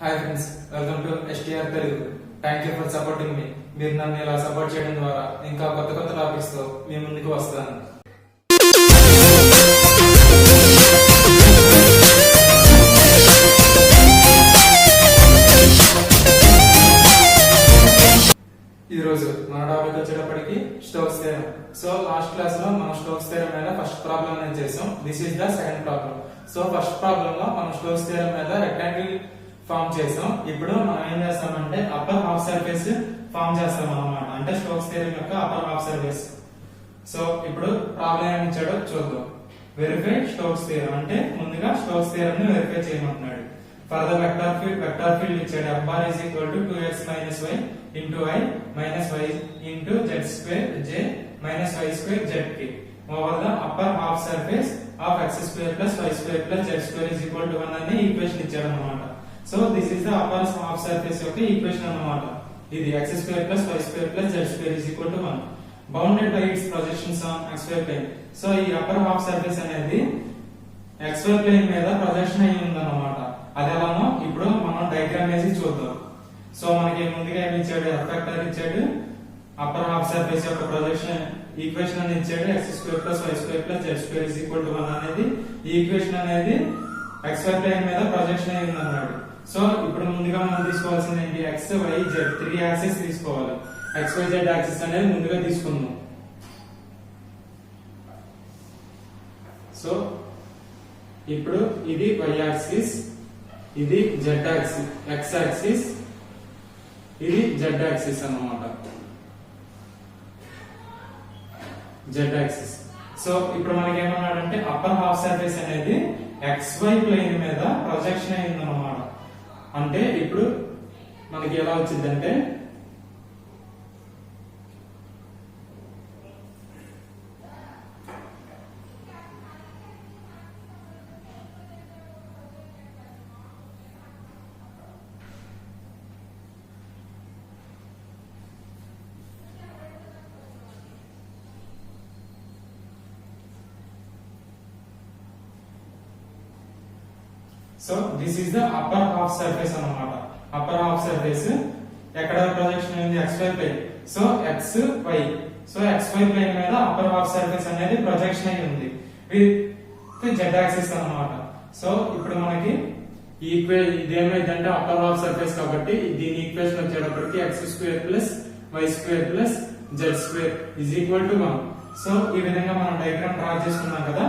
Hi friends, welcome to STR Telugu. Thank you for supporting మీ. మీరు నన్ను ఇలా సపోర్ట్ చేయడం ద్వారా ఇంకా కొత్త కొత్త టాపిక్స్ తో మీ ముందుకు వస్తాను. ఈ రోజు మన టాపిక్ వచ్చేటప్పటికి Stokes theorem. So last class లో మనం స్టోక్స్ థియరం మీద ఫస్ట్ ప్రాబ్లం అనేది చేసాం. This is the second problem. So first problem లో మనం స్టోక్స్ థియరం మీద రెక్టాంగిల్ ఫార్మ్ చేసాం. ఇప్పుడు మనం ఏం చేస్తామంటే అప్పర్ హాఫ్ సర్ఫేస్ ఫార్మ్ చేస్తాం అన్నమాట. అంటే స్టోక్స్ థియరం యొక్క అప్పర్ హాఫ్ సర్ఫేస్. సో ఇప్పుడు ప్రాబ్లం ఏమి ఇచ్చాడో చూద్దాం. వెరిఫై స్టోక్స్ థియరం అంటే ముందుగా స్టోక్స్ థియరం ని వెరిఫై చేయమంటున్నాడు. ఫర్ ద వెక్టర్ ఫీల్డ్ ఇచ్చాడు. F bar is equal to 2x minus y into I minus y into z square j minus y square zk over the upper half surface of x square plus y square plus z square is equal to 1 అనే equation ఇచ్చాడు అన్నమాట. So this is the upper half surface యొక్క equation అన్నమాట. ఇది x square plus y square plus z square is equal to 1 bounded by its projections on xy plane. So ఈ upper half surface అనేది xy plane మీద projection అయ్యి ఉందన్నమాట. అది ఎలానో ఇప్పుడు మనం డయాగ్రామ్ వేసి చూద్దాం. సో మనకి ముందుగా ఏమి ఇచ్చాడు? F వెక్టర్ ఇచ్చాడు, అప్పర్ హాఫ్ సర్ఫేస్ యొక్క ప్రొజెక్షన్ ఈక్వేషన్ అని ఇచ్చాడు. x square plus y square plus z square is equal to 1 అనేది ఈ ఈక్వేషన్ అనేది xy ప్లేన్ మీద ప్రొజెక్షన్ అయ్యి ఉందన్నాడు. సో ఇప్పుడు ముందుగా మనం తీసుకోవాల్సింది ఏంటి? x y z 3 యాక్సిస్ తీసుకోవాలి. x y z యాక్సిస్ అనేది ముందుగా తీసుకుందాం. సో ఇప్పుడు ఇది y యాక్సిస్, ఇది z యాక్సిస్, x యాక్సిస్, ఇది z యాక్సిస్ అన్నమాట. z axis. సో ఇప్పుడు మనకి ఏమన్నాడంటే అప్పర్ హాఫ్ సర్ఫేస్ అనేది xy ప్లేన్ మీద ప్రొజెక్షన్ అయింది అన్నమాట. అంటే ఇప్పుడు మనకి ఎలా వచ్చిందంటే so this is the upper half surface అన్నమాట. అప్పర్ హాఫ్ సర్ఫేస్ ఎక్కడ ప్రొజెక్షన్ ఉంది? xy plane. So xy, so xy plane మీద అప్పర్ హాఫ్ సర్ఫేస్ అనేది ప్రొజెక్షన్ అయి ఉంది విత్ z యాక్సిస్ అన్నమాట. సో ఇప్పుడు మనకి ఇదేమైందంటే అప్పర్ హాఫ్ సర్ఫేస్ కాబట్టి దీని ఈక్వేషన్ వచ్చేటప్పటికి x² + y² + z² is equal to 1. So ఈ విధంగా మనం డయాగ్రామ్ డ్రా చేసుకున్నాం కదా.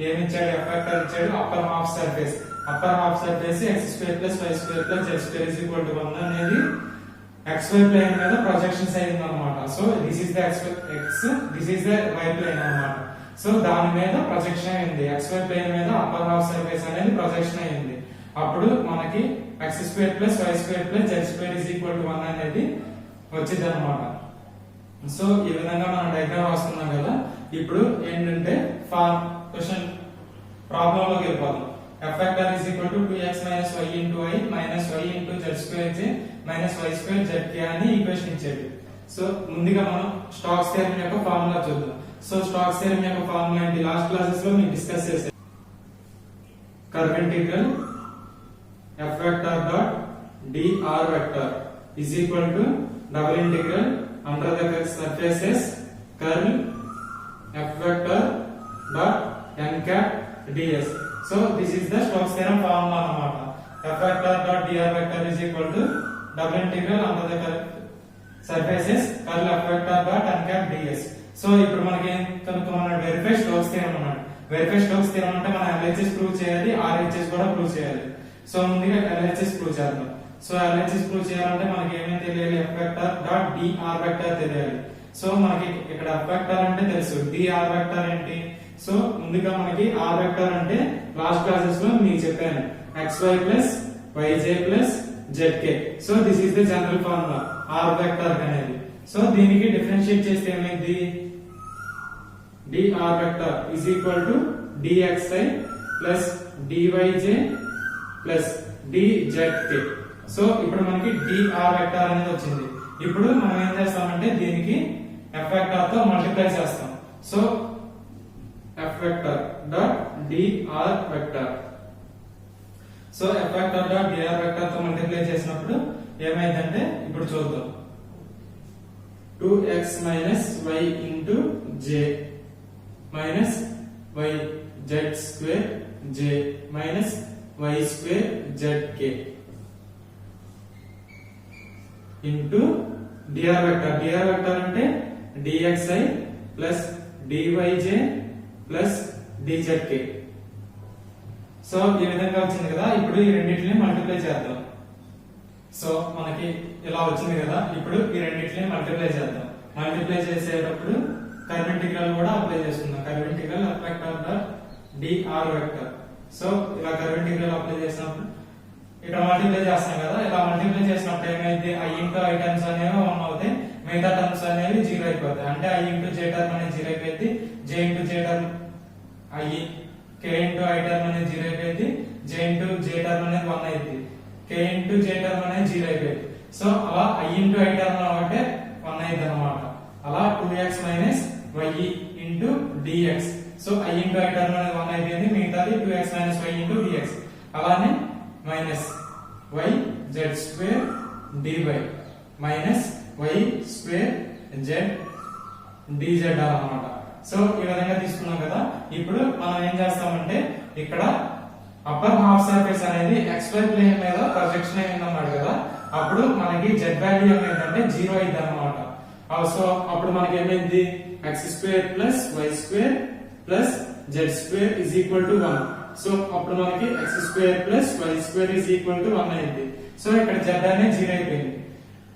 ఏమి ఇచ్చాడు? F వెక్టర్ ఇచ్చాడు, upper half surface. Upper half surface x² + y² + z² is equal to 1 అనేది xy ప్లేన్ మీద ప్రొజెక్షన్స్ అయ్యింది అన్నమాట. So this is the x, this is the y plane అన్నమాట. సో దాని మీద ప్రొజెక్షన్ అయ్యింది. xy ప్లేన్ మీద అప్పర్ హాఫ్ సర్ఫేస్ అనేది ప్రొజెక్షన్ అయ్యింది. అప్పుడు మనకి x² + y² + z² is equal to 1 అనేది వచ్చింది అన్నమాట. సో ఈ విధంగా మనం డయాగ్రామ్ రాసుకున్నాం కదా. ఇప్పుడు ఏంటంటే క్వశ్చన్ ప్రాబ్లం లోకి వెళ్ళిపోతాం. F vector is equal to 2x minus y into I minus y into z square j minus y square zk అని ఈక్వేషన్ ఇచ్చాడు. సో ముందుగా మనం స్టోక్స్ థియరం యొక్క ఫార్ములా చూద్దాం. సో స్టోక్స్ థియరం యొక్క ఫార్ములా ఏంటి? లాస్ట్ క్లాసెస్ లో మేము డిస్కస్ చేసాం. Curve integral F vector dot dr vector is equal to double integral under the surfaces curl F vector dot n cap ds. So this is the Stokes theorem formula అన్నమాట. F vector dot dr vector is equal to double integral under the surfaces curl F vector dot n cap ds. So ఇప్పుడు మనకి ఏం కనుక్కోమన్నాడు? Verify Stokes theorem అన్నాడు. Verify Stokes theorem అంటే మనం LHS prove చేయాలి, RHS కూడా prove చేయాలి. So ముందుగా LHS ప్రూవ్ చేద్దాం. సో LHS ప్రూవ్ చేయాలంటే మనకి ఏమేమి తెలియాలి? F vector dot dr vector తెలియాలి. సో మనకి ఇక్కడ F vector అంటే తెలుసు, dr vector ఏంటి? సో ముందుగా మనకి r వెక్టర్ అంటే లాస్ట్ క్లాసెస్ లో మీకు చెప్పాను, xy + yj + zk. So this is the general formula r vector అనేది. సో దీనికి డిఫరెన్షియేట్ చేస్తే ఏమైంది? dr vector is equal to dxi + dyj + dzk. So ఇప్పుడు మనకి dr వెక్టర్ అనేది వచ్చింది. ఇప్పుడు మనం ఏం చేస్తామంటే దీనికి f వెక్టర్ తో మల్టిప్లై చేస్తాం. So F vector dot dr vector. So F vector dot dr vector తో మల్టిప్లై ఏమైందంటే ఇప్పుడు చూద్దాం 2x minus y into j minus y z square j minus y square zk into dr vector అంటే dxi plus dyj plus dzk. So ఈ విధంగా వచ్చింది కదా. ఇప్పుడు ఈ రెండింటిని మల్టిప్లై చేద్దాం. సో మనకి ఇలా వచ్చింది కదా. ఇప్పుడు ఈ రెండింటిని మల్టిప్లై చేద్దాం. మల్టిప్లై చేసేటప్పుడు కర్వ్ ఇంటిగ్రల్ కూడా అప్లై చేసుకుందాం. Curve integral dr vector. So ఇలా కర్వ్ ఇంటిగ్రల్ అప్లై చేసినప్పుడు ఇక్కడ మల్టిప్లై చేస్తాం కదా. ఇలా మల్టిప్లై చేసినప్పుడు ఏమైంది, i ఇంటూ i టర్మ్స్ అనేవి 1 అవుతాయి, మిగతా టర్మ్స్ అనేవి 0 అయిపోతాయి. అంటే i ఇంటూ j టర్మ్ అనేది 0 అయిపోయింది, j into j term i, k into i term అనేది 0 అయిపోయింది, j ఇంటూ j టర్మ్ అనేది 1 అయింది, k ఇంటూ j టర్మ్ అనేది 0 అయిపోయింది. సో అలా i ఇంటూ i టర్మ్ అంటే 1 అయింది అన్నమాట. అలా 2x minus y into dx. So i into i term అనేది 1 అయిపోయింది, మిగతాది 2x minus y into dx. అలానే minus y z square dy minus y square z dz అన్నమాట. సో ఈ విధంగా తీసుకున్నాం కదా. ఇప్పుడు మనం ఏం చేస్తామంటే ఇక్కడ అప్పర్ హాఫ్ సర్ఫేస్ అనేది xy ప్లేన్ మీద ప్రొజెక్షన్ అయింది అన్నాడు కదా. అప్పుడు మనకి z వాల్యూ ఏమైందంటే 0 అయింది అన్నమాట. సో అప్పుడు మనకి ఏమైంది, x square plus y square plus z square is equal to 1. So అప్పుడు మనకి x square plus y square is equal to 1 అయింది. సో ఇక్కడ z అనేది 0 అయిపోయింది.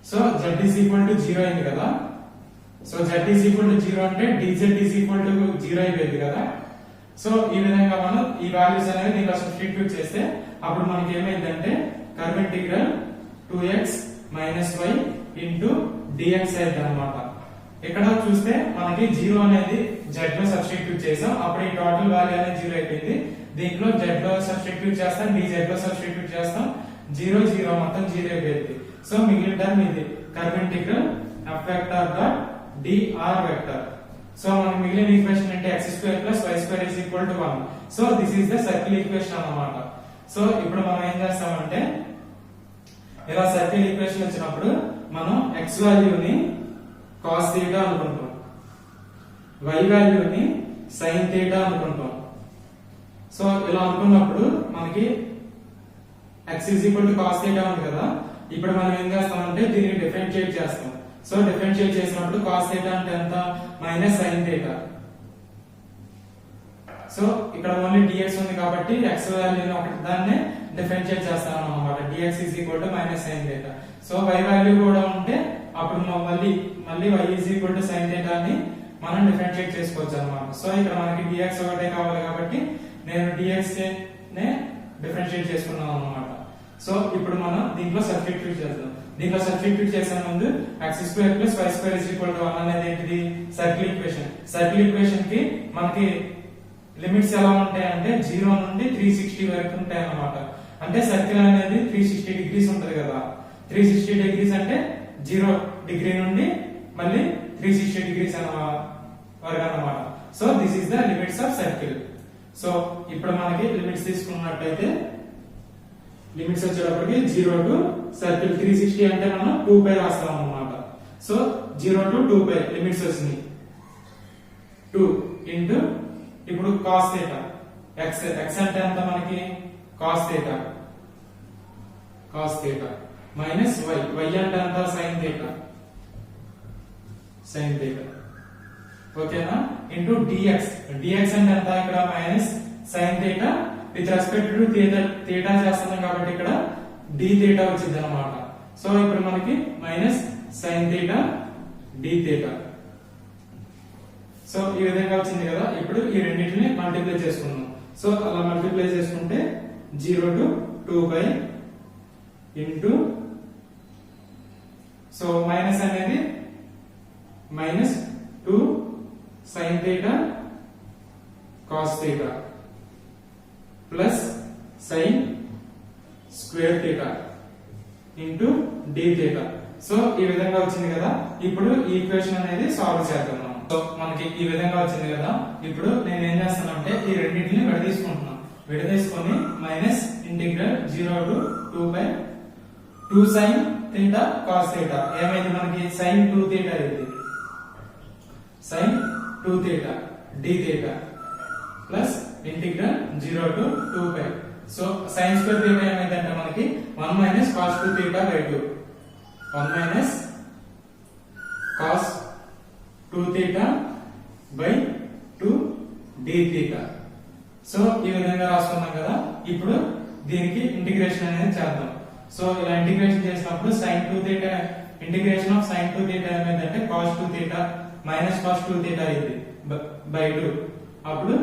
So z is equal to 0 అయింది కదా. So z is equal to 0 అంటే dz is equal to 0 అయిపోయింది కదా. సో ఈ విధంగా మనం ఈ వాల్యూస్ అనేవి దీంట్లో సబ్స్టిట్యూట్ చేస్తే అప్పుడు మనకి ఏమైందంటే curve integral 2x minus y into dx అయింది అన్నమాట. ఇక్కడ చూస్తే మనకి 0 అనేది z లో సబ్స్టిట్యూట్ చేసాం, అప్పుడు ఈ టోటల్ వాల్యూ అనేది 0 అయిపోయింది. దీంట్లో z లో సబ్స్టిట్యూట్ చేస్తాం, dz లో సబ్స్టిట్యూట్ చేస్తాం, 0 0 మొత్తం 0 అయిపోయింది. సో మిగిలిన టర్మ్ ఇది curve integral f vector dot dr vector. So మనకి మిగిలిన ఈక్వేషన్ అంటే x square plus y square is equal to 1. So this is the circle equation అన్నమాట. సో ఇప్పుడు మనం ఏం చేస్తామంటే ఇలా సర్కిల్ ఈక్వేషన్ వచ్చినప్పుడు మనం x వాల్యూని cos θ అనుకుంటాం, y వాల్యూని sin θ అనుకుంటాం. సో ఇలా అనుకున్నప్పుడు మనకి x is equal to cos θ ఉంది కదా. ఇప్పుడు మనం ఏం చేస్తామంటే దీన్ని డిఫరెన్షియేట్ చేస్తాం. సో డిఫరెన్షియేట్ చేసినప్పుడు cos θ అంటే ఎంత, మైనస్ sin θ. సో ఇక్కడ ఓన్లీ dx ఉంది కాబట్టి x వాల్యూని ఒకటి దాన్ని డిఫరెన్షియేట్ చేస్తాం అన్నమాట. dx is equal to minus sin θ. So y value కూడా ఉంటే అప్పుడు మళ్ళీ y is equal to sin θ ని మనం డిఫరెన్షియేట్ చేసుకోవచ్చు అన్నమాట. సో ఇక్కడ మనకి dx ఒకటే కావాలి కాబట్టి నేను dx నే డిఫరెన్షియేట్ చేసుకున్నాను అన్నమాట. సో ఇప్పుడు మనం దీంట్లో సబ్స్టిట్యూట్ చేద్దాం. దీంట్లో సబ్స్టిట్యూట్ చేసే ముందు x square plus y square is equal to 1 అనేది ఏంటిది, సర్కిల్ ఈక్వేషన్. సర్కిల్ ఈక్వేషన్ కి మనకి లిమిట్స్ ఎలా ఉంటాయి అంటే 0 నుండి 360 వరకు ఉంటాయి అన్నమాట. అంటే సర్కిల్ అనేది 360 డిగ్రీస్ ఉంటది కదా. 360 డిగ్రీస్ అంటే 0 డిగ్రీ నుండి మళ్ళీ 360 డిగ్రీస్ వరకు అన్నమాట. So this is the limits of circle. So ఇప్పుడు మనకి లిమిట్స్ తీసుకున్నట్లయితే లిమిట్స్ వచ్చేటప్పటికి 0 టు సర్కిల్ 360 అంటే మనం 2π రాస్తాం అన్నమాట. సో 0 టు 2π లిమిట్స్ వచ్చినాయి. 2 ఇంటూ ఇప్పుడు cos θ, x అంటే ఎంత మనకి cos θ మైనస్ y అంటే ఎంత sin θ ఓకేనా, ఇంటూ dx అంటే ఎంత ఇక్కడ minus sin θ with respect to theta చేస్తున్నాం కాబట్టి ఇక్కడ d θ వచ్చింది అన్నమాట. సో ఇప్పుడు మనకి మైనస్ sin θ d θ. సో ఈ విధంగా వచ్చింది కదా. ఇప్పుడు ఈ రెండింటిని మల్టిప్లై చేసుకుందాం. సో అలా మల్టిప్లై చేసుకుంటే 0 టు 2π ఇంటూ సో మైనస్ అనేది minus 2 sin θ cos θ plus sin square θ into d θ. So ఈ విధంగా వచ్చింది కదా. ఇప్పుడు ఈ ఈక్వేషన్ అనేది సాల్వ్ చేద్దాం. సో మనకి ఈ విధంగా వచ్చింది కదా. ఇప్పుడు నేను ఏం చేస్తానంటే ఈ రెండింటిని విడదీసుకుంటున్నాను. విడదీసుకొని minus integral 0 to 2π 2 sin theta cos theta ఏమైంది మనకి sin 2 theta అయింది sin 2 theta d theta plus integral 0 to 2 pi so sin square theta ఏమైందంటే మనకి 1 minus cos 2 theta by 2 1 minus cos 2 theta by 2 d theta so ఈ విధంగా రాసుకున్నాం కదా ఇప్పుడు దీనికి ఇంటిగ్రేషన్ అనేది చేద్దాం సో ఇలా ఇంటిగ్రేషన్ చేసినప్పుడు sin 2 theta integration of sin 2 theta ఏమైందంటే cos 2 theta minus cos 2 theta అయింది by 2 అప్పుడు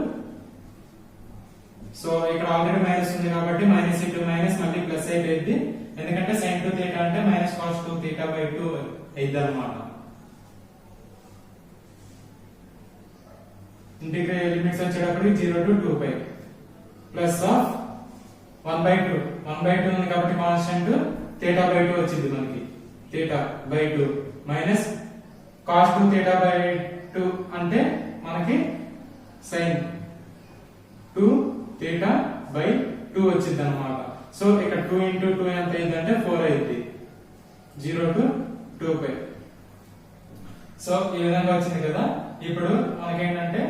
సో ఇక్కడ ఆల్రెడీ మైనస్ ఉంది కాబట్టి మైనస్ ఇంటూ మైనస్ మళ్ళీ ప్లస్ అయిపోయింది ఎందుకంటే sin 2 theta అంటే మైనస్ cos 2 theta by 2 అయింది అన్నమాట ఇంటిగ్రేట్ లిమిట్స్ వచ్చేటప్పుడు 0 to 2 pi ప్లస్ ఆఫ్ 1/2 ఉంది కాబట్టి కాన్స్టెంట్ theta by 2 వచ్చింది మనకి theta by 2 minus cos 2 theta by 2 అంటే మనకి sin 2 theta by 2 వచ్చింది అన్నమాట సో ఇక్కడ 2 into 2 ఎంత అయిందంటే 4 అయింది 0 to 2 pi సో ఈ విధంగా వచ్చింది కదా ఇప్పుడు మనకి ఏంటంటే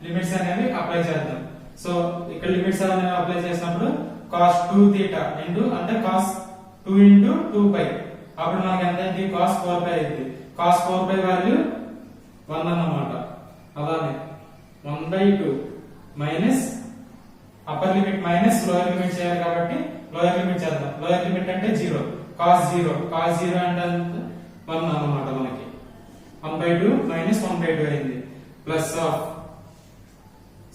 లిమిట్స్ అనేవి అప్లై చేద్దాం సో ఇక్కడ లిమిట్స్ అనేవి అప్లై చేసినప్పుడు cos 2 theta into అంటే cos 2 into 2 pi అప్పుడు మనకి ఎంత అయింది cos 4 pi అయింది cos 4 pi వాల్యూ 1 అన్నమాట అలానే 1/2 minus upper limit minus lower limit చేయాలి కాబట్టి లోయర్ లిమిట్ చేద్దాం లోయర్ లిమిట్ అంటే 0 cos 0 అంటే 1 అన్నమాట మనకి 1/2 మైనస్ 1/2 అయింది ప్లస్ ఆఫ్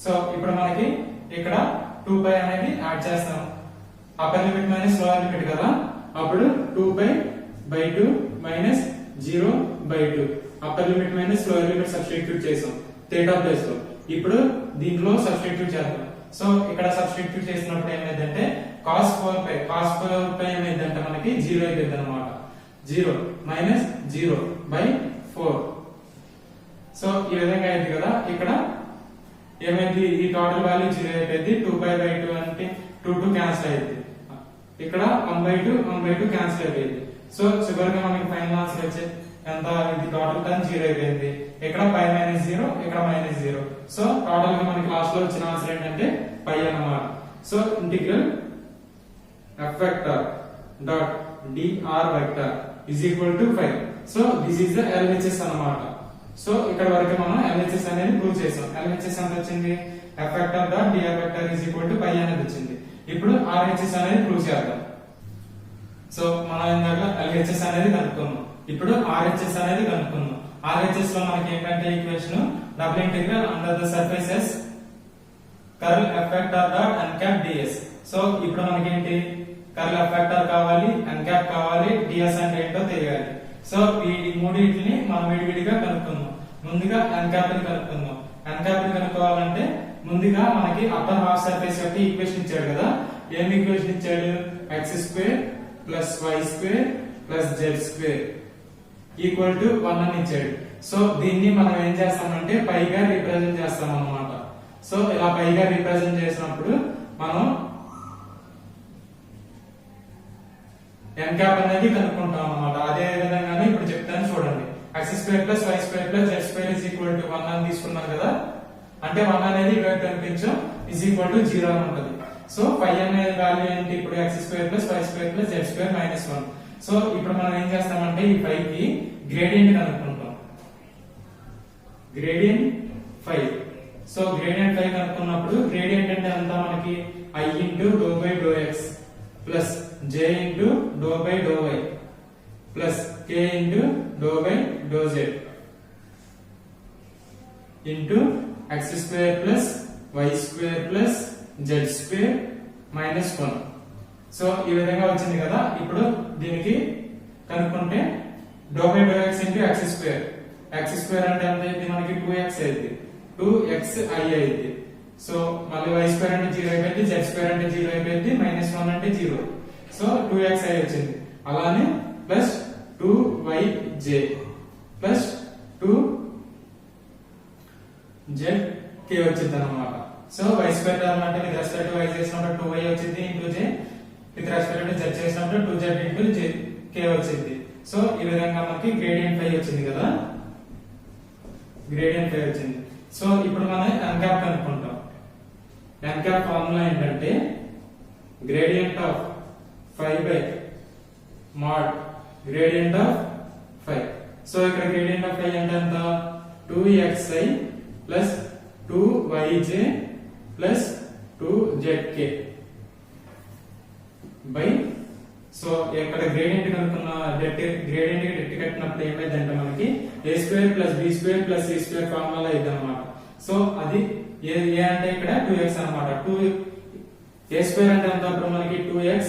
సో ఇప్పుడు మనకి ఇక్కడ 2 pi అనేది యాడ్ చేస్తాం upper limit minus lower limit కదా అప్పుడు 2 pi by 2 minus 0/2 upper limit minus lower limit substitute చేసాం theta ప్లేస్ లో ఇప్పుడు దీంట్లో సబ్స్టిట్యూట్ చేద్దాం సో ఇక్కడ సబ్స్టిట్యూట్ చేసినప్పుడు ఏమైందంటే cos 4 pi ఏమైందంటే మనకి 0 అయిపోయింది అన్నమాట 0 మైనస్ 0/4 సో ఈ విధంగా అయింది కదా ఇక్కడ ఏమైంది ఈ టోటల్ వాల్యూ 0 అయిపోయింది 2 pi by 2 అంటే 2 క్యాన్సిల్ అయింది ఇక్కడ 1/2 క్యాన్సిల్ అయిపోయింది సో చివరిగా మనకి ఫైనల్ ఆన్సర్ వచ్చే ఎంత ఇది టోటల్ టర్మ్ 0 అయిపోయింది ఇక్కడ pi minus 0 ఇక్కడ minus 0 సో టోటల్ గా మనకి లాస్ట్ లో వచ్చిన ఆన్సర్ ఏంటంటే pi అన్నమాట so integral f vector dot dr vector is equal to 5 so this is the LHS అన్నమాట సో ఇక్కడ వరకు మనం LHS అనేది ప్రూవ్ చేసాం LHS ఎంత వచ్చింది f vector dot dr vector is equal to pi అనేది వచ్చింది ఇప్పుడు RHS అనేది ప్రూవ్ చేద్దాం సో మనం ఇందాక LHS అనేది కనుక్కున్నాం ఇప్పుడు RHS అనేది కనుక్కుందాం RHS లో మనకి ఏంటంటే equation double integral under the surfaces curl f vector dot n cap ds so ఇప్పుడు మనకి ఏంటి కర్ల్ f vector కావాలి n cap కావాలి ds అంటే ఏంటో తెలియాలి సో ఈ మూడింటిని మనం విడివిడిగా కనుక్కుందాం ముందుగా n cap ని కనుక్కుందాం n cap ని కనుక్కోవాలంటే ముందుగా మనకి అప్పర్ హాఫ్ సర్ఫేస్ యొక్క ఈక్వేషన్ ఇచ్చాడు కదా ఏం ఈక్వేషన్ ఇచ్చాడు x² + y² + z² equal to 1 అని ఇచ్చాడు సో దీన్ని మనం ఏం చేస్తామంటే పైగా రిప్రజెంట్ చేస్తాం అన్నమాట సో ఇలా పైగా రిప్రజెంట్ చేసినప్పుడు మనం n cap అనేది కనుక్కుంటాం అన్నమాట అదే విధంగానే ఇప్పుడు చెప్తాను చూడండి x² + y² + z² 1 అని తీసుకున్నాం కదా అంటే 1 అనేది ఇక్కడ కనిపించు = 0 అని ఉంటుంది సో పై అనే వాల్యూ ఏంటి ఇప్పుడు x² + y² + z² - 1 సో ఇప్పుడు మనం ఏం చేస్తామంటే ఈ పై కి గ్రేడియంట్ కనుక్కుంటాం గ్రేడియంట్ 5 సో గ్రేడియంట్ 5 కనుక్కున్నప్పుడు గ్రేడియంట్ అంటే ఎంత మనకి i × ∂/∂x + j × ∂/∂y + k × ∂/∂z x² + y² + z² - 1 so ఈ విధంగా వచ్చింది కదా ఇప్పుడు దీనికి కనుక్కుంటే ∂/∂x × x² అంటే ఎంత అయింది మనకి 2x అయింది 2xi అయింది సో మళ్ళీ y² అంటే 0 అయిపోయింది z² అంటే 0 అయిపోయింది -1 అంటే 0 సో 2xi వచ్చింది అలానే ప్లస్ 2yj ప్లస్ 2zk వచ్చింది అన్నమాట సో y² టర్మ్ అంటే విత్ రెస్పెక్ట్ టు y చేసినప్పుడు 2y వచ్చింది into j with respect to z చేసినప్పుడు 2z ఇంటూ k వచ్చింది. సో ఈ విధంగా మనకి గ్రేడియంట్ ఫై వచ్చింది కదా, గ్రేడియంట్ ఫై వచ్చింది. సో ఇప్పుడు మనం n క్యాప్ కనుక్కుంటాం. n క్యాప్ ఫార్ములా ఏంటంటే gradient of phi by mod gradient of phi. So ఇక్కడ గ్రేడియంట్ ఆఫ్ ఫై అంటే ఎంత 2xi plus 2yj plus 2zk by. So ఇక్కడ గ్రేడియంట్ కనుక్కున్న గ్రేడియంట్ కి డెట్ కట్టినప్పుడు ఏమైందంటే మనకి a square plus b square plus c square formula ఇది అన్నమాట. సో అది ఏ అంటే ఇక్కడ 2x అన్నమాట. 2 a స్క్వేర్ అంటే ఎంత అప్పుడు మనకి 2x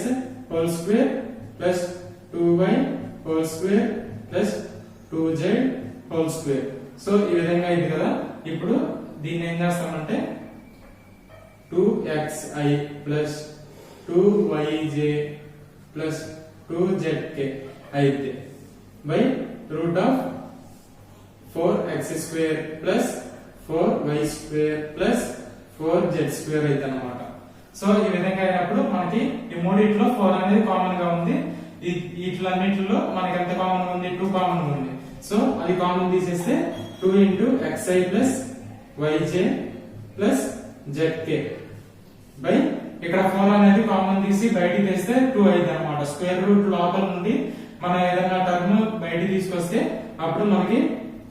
whole square plus 2y whole square plus 2z whole square. So ఈ విధంగా ఇది కదా. ఇప్పుడు దీన్ని ఏం చేస్తామంటే 2xi plus 2yj plus 2zk అయితే by root of 4x square plus 4y square plus 4z square అయితే అన్నమాట. సో ఈ విధంగా అయినప్పుడు మనకి ఈ మూడిట్లో 4 అనేది కామన్ గా ఉంది. వీటిలన్నిటిలో మనకి ఎంత కామన్ గా ఉంది 2 కామన్ గా ఉంది. సో అది కామన్ తీసేస్తే 2 into xi plus yj plus zk by ఇక్కడ 4 అనేది కామన్ తీసి బయటికి తీస్తే 2 అయితే అన్నమాట. స్క్వేర్ రూట్ లోపల నుండి మనం ఏదైనా టర్మ్ బయటికి తీసుకొస్తే అప్పుడు మనకి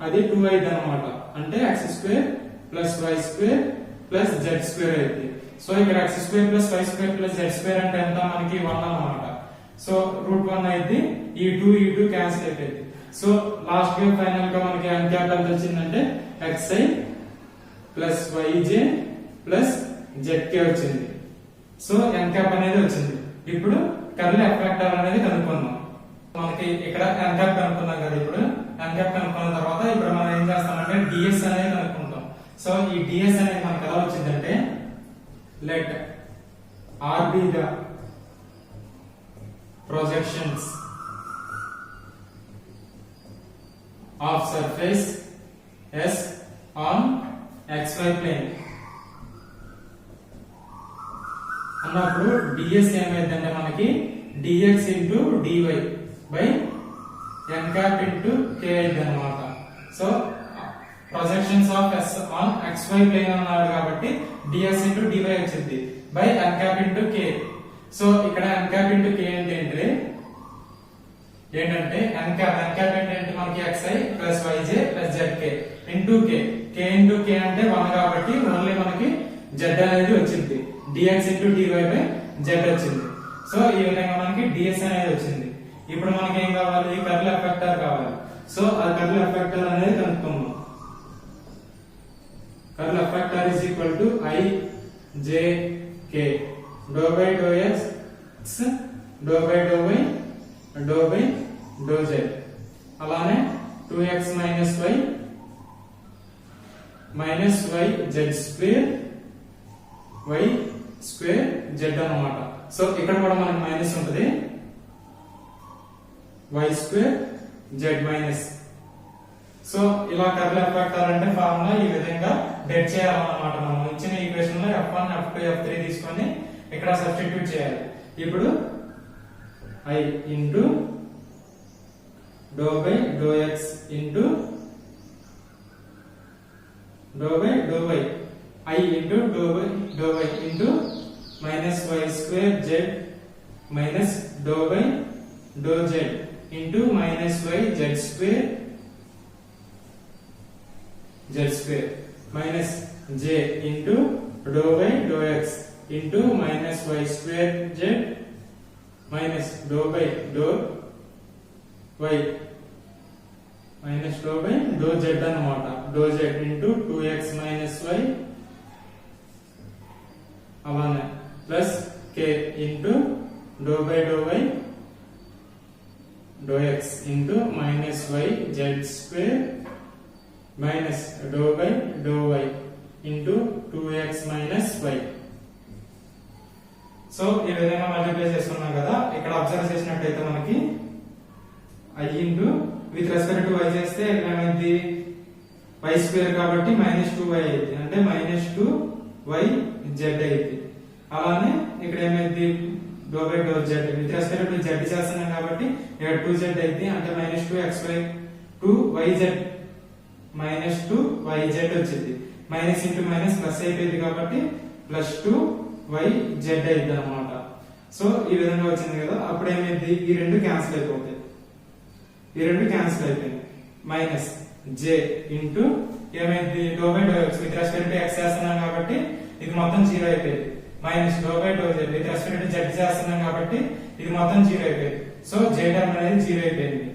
అది 2 అయితే అన్నమాట. అంటే x square plus y square plus z square అయితే. సో ఇక్కడ x square plus y square plus z square అంటే ఎంత మనకి 1 అన్నమాట. సో రూట్ 1 అయితే ఈ 2 క్యాన్సిల్ అయిపోయింది. సో లాస్ట్ గా ఫైనల్ గా మనకి n క్యాప్ ఎంత వచ్చిందంటే xi plus yj plus zk వచ్చింది. సో n క్యాప్ అనేది వచ్చింది. ఇప్పుడు కర్లీ ఎఫ్ వెక్టర్ అనేది కనుక్కుందాం. మనకి ఇక్కడ n క్యాప్ కనుక్కున్నాం కదా. ఇప్పుడు n క్యాప్ కనుక్కున్న తర్వాత ఇప్పుడు మనం ఏం చేస్తామంటే ds అనేది కనుక్కుంటాం. సో ఈ ds అనేది మనకి ఎలా వచ్చిందంటే let r be the projections of surface S on xy plane అన్నప్పుడు ds ఏమైందంటే మనకి dx into dy by n cap into k అయితే అన్నమాట. So projections of S on xy plane అన్నాడు కాబట్టి dx ఇంటూ dy వచ్చింది by n cap into k. So ఇక్కడ n cap into k అంటే ఏంటంటే n క్యాప్ ఏంటంటే మనకి xi plus yj plus zk into k. k into k అంటే 1 కాబట్టి ఓన్లీ మనకి z అనేది వచ్చింది. dx into dy by z వచ్చింది. సో ఈ విధంగా మనకి ds అనేది వచ్చింది. ఇప్పుడు మనకి ఏం కావాలి కర్లీ ఎఫ్ వెక్టర్ కావాలి. సో ఆ కర్లీ ఎఫ్ వెక్టర్ అనేది కనుక్కుందాం. Curly F vector is equal to I J K doe by doe x doe by doe y doe by doe z. అలానే 2x minus y minus y z square y square z అన్నమాట. So ఇక్కడ కూడా మనకి minus ఉంటుంది y square z minus. So ఇలా curly F vector అంటే formula ఈ విధంగా డెట్ చేయాలన్నమాట. మనం ఇచ్చిన ఈక్వేషన్ లో f1 f2 f3 తీసుకొని ఇక్కడ సబ్స్టిట్యూట్ చేయాలి. ఇప్పుడు I into doe by doe x into doe by doe y I into doe by doe y into minus y square z minus doe by doe z into minus y z square minus j into doe by doe x into minus y square z minus doe by doe y minus doe by doe z అన్నమాట. Doe z into 2x minus y అలానే plus k into doe by doe y doe x into minus y z square minus doe by doe y into 2x minus y. So ఈ విధంగా multiply చేసుకున్నాం కదా. ఇక్కడ observe చేసినట్టయితే మనకి I into with respect to y చేస్తే ఇక్కడ ఏమైంది y స్క్వేర్ కాబట్టి మైనస్ 2y అయింది అంటే మైనస్ 2y z అయింది. అలానే ఇక్కడ ఏమైంది doe by doe Z with respect to Z చేస్తున్నాం కాబట్టి ఇక్కడ 2z అయితే అంటే -2xy 2yz -2yz వచ్చింది. మైనస్ ఇంటూ మైనస్ ప్లస్ అయిపోయింది కాబట్టి +2yz అయింది అనమాట. సో ఈ విధంగా వచ్చింది కదా. అప్పుడు ఏమైంది, ఈ రెండు క్యాన్సిల్ అయిపోతాయి. ఈ రెండు క్యాన్సిల్ అయిపోయింది. మైనస్ j ఇంటూ ఏమైంది, doe by doe X with respect to X చేస్తున్నాం కాబట్టి ఇది మొత్తం 0 అయిపోయింది. Minus doe by doe Z with respect to Z చేస్తున్నాం కాబట్టి ఇది మొత్తం 0 అయిపోయింది. సో j టర్మ్ అనేది 0 అయిపోయింది.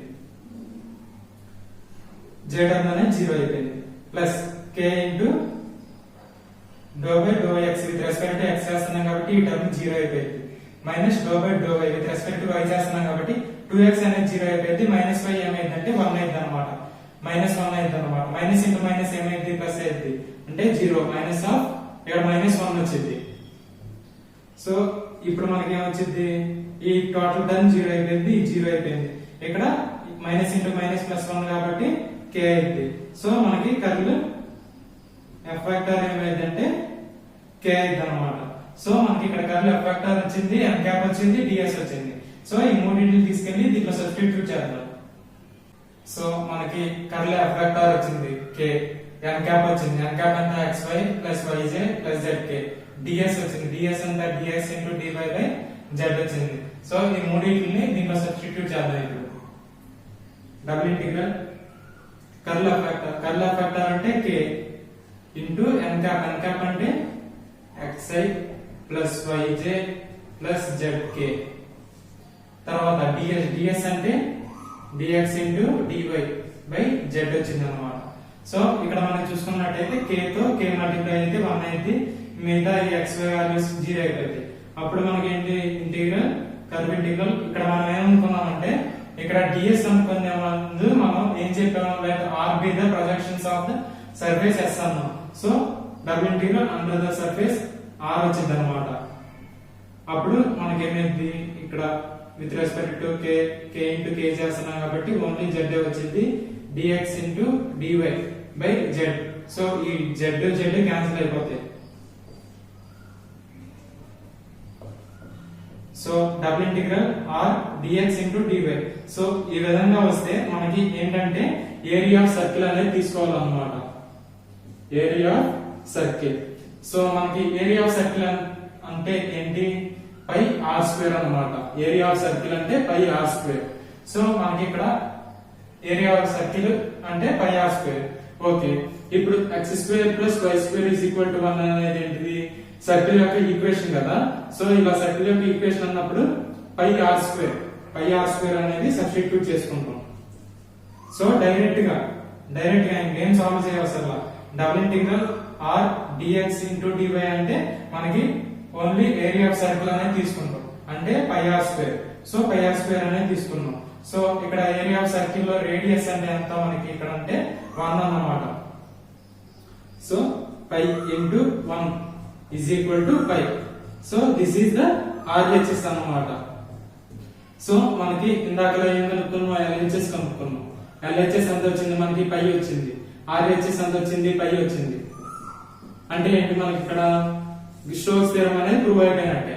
j టర్మ్ అనేది 0 అయిపోయింది. Plus k into doe by doe X with respect to X చేస్తున్నాం కాబట్టి ఈ టర్మ్ 0 అయిపోయింది. Minus doe by doe Y with respect to Y చేస్తున్నాం కాబట్టి 2x అనేది 0 అయిపోయింది. మైనస్ y ఏమైందంటే 1 అయింది అనమాట. -1 అయింది అనమాట. మైనస్ ఇంటూ మైనస్ ఏమైంది, ప్లస్ అయింది అంటే 0 మైనస్ ఆఫ్ ఇక్కడ -1 వచ్చింది. సో ఇప్పుడు మనకి ఏమొచ్చింది, ఈ టోటల్ టర్మ్ 0 అయిపోయింది, ఈ 0 అయిపోయింది. ఇక్కడ మైనస్ ఇంటూ మైనస్ +1 కాబట్టి k అయింది. సో మనకి కర్ల్ f వెక్టర్ ఏమైందంటే k అయింది అనమాట. సో మనకి ఇక్కడ కర్ల్ f వెక్టర్ వచ్చింది, n క్యాప్ వచ్చింది, ds వచ్చింది. సో ఈ మూడింటిని తీసుకెళ్లి దీంట్లో సబ్స్టిట్యూట్ చేద్దాం. సో మనకి కర్ల్ f వెక్టర్ వచ్చింది k, n క్యాప్ వచ్చింది, n క్యాప్ అంతా xy +yz +zk, ds వచ్చింది, ds అంతా dx dy బై z వచ్చింది. సో ఈ మూడింటిని దీంట్లో సబ్స్టిట్యూట్ చేద్దాం. ఇప్పుడు double integral curl f vector అంటే k ఇంటూ n క్యాప్ అంటే xi +yj +zk, తర్వాత ds అంటే dx into dy by z వచ్చింది అనమాట. సో ఇక్కడ మనం చూసుకున్నట్టయితే k తో k మల్టిప్లై అయితే 1 అయితే మిగతా ఈ xy వాల్యూస్ 0 అయిపోతాయి. అప్పుడు మనకి ఏంటి, ఇంటిగ్రల్ కర్వ్ ఇంటిగ్రల్. ఇక్కడ మనం ఏమనుకున్నామంటే ఇక్కడ ds అనుకునే ముందు మనం ఏం చెప్పాము, like r be the projections of the surface s అన్నాం. So double integral under the surface r వచ్చింది అనమాట. అప్పుడు మనకి ఏమైంది, ఇక్కడ with respect to k into k చేస్తున్నాం కాబట్టి ఓన్లీ z వచ్చింది, dx into dy by z. So ఈ z క్యాన్సిల్ అయిపోతాయి. So double integral r dx into dy. So ఈ విధంగా వస్తే మనకి ఏంటంటే ఏరియా ఆఫ్ సర్కిల్ అనేది తీసుకోవాలన్నమాట. Area of circle. సో మనకి ఏరియా ఆఫ్ సర్కిల్ అంటే ఏంటి, πr² అన్నమాట. ఏరియా ఆఫ్ సర్కిల్ అంటే πr². సో మనకి ఇక్కడ ఏరియా ఆఫ్ సర్కిల్ అంటే πr². ఓకే, ఇప్పుడు x² + y² = 1 అనేది ఏంటిది, సర్కిల్ యొక్క ఈక్వేషన్ కదా. సో ఇలా సర్కిల్ యొక్క ఈక్వేషన్ అన్నప్పుడు πr² అనేది సబ్స్టిట్యూట్ చేసుకుంటాం. సో డైరెక్ట్ గా ఇంకేం సాల్వ్ చేయవసరం. Double integral r dx into dy అంటే మనకి ఓన్లీ ఏరియా ఆఫ్ సర్కిల్ అనేది తీసుకుంటాం, అంటే πr². సో πr² అనేది తీసుకున్నాం. సో ఇక్కడ ఏరియా ఆఫ్ సర్కిల్ లో రేడియస్ అంటే ఎంత మనకి ఇక్కడ అంటే 1 అన్నమాట. So π into 1 is equal to π. So this is the RHS అన్నమాట. సో మనకి ఇందాకలో ఏం కనుక్కున్నాం, LHS కనుక్కున్నాం. LHS ఎంత వచ్చింది, మనకి π వచ్చింది. RHS ఎంత వచ్చింది, π వచ్చింది. అంటే ఏంటి, మనకి ఇక్కడ స్టోక్స్ థియరం అనేది ప్రూవ్ అయిపోయినట్టే.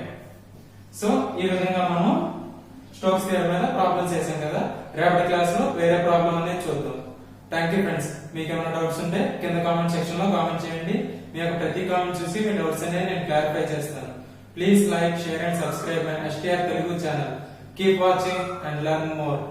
సో ఈ విధంగా మనం స్టోక్స్ థియరం మీద ప్రాబ్లమ్స్ చేసాం కదా. రేపటి క్లాస్ లో వేరే ప్రాబ్లం అనేది చూద్దాం. Thank you friends. మీకు ఏమైనా డౌట్స్ ఉంటే కింద కామెంట్ సెక్షన్ లో కామెంట్ చేయండి. మీ యొక్క ప్రతి కామెంట్ చూసి మీ డౌట్స్ అనేది నేను క్లారిఫై చేస్తాను. Please like, share and subscribe my STR Telugu channel. Keep watching and learn more.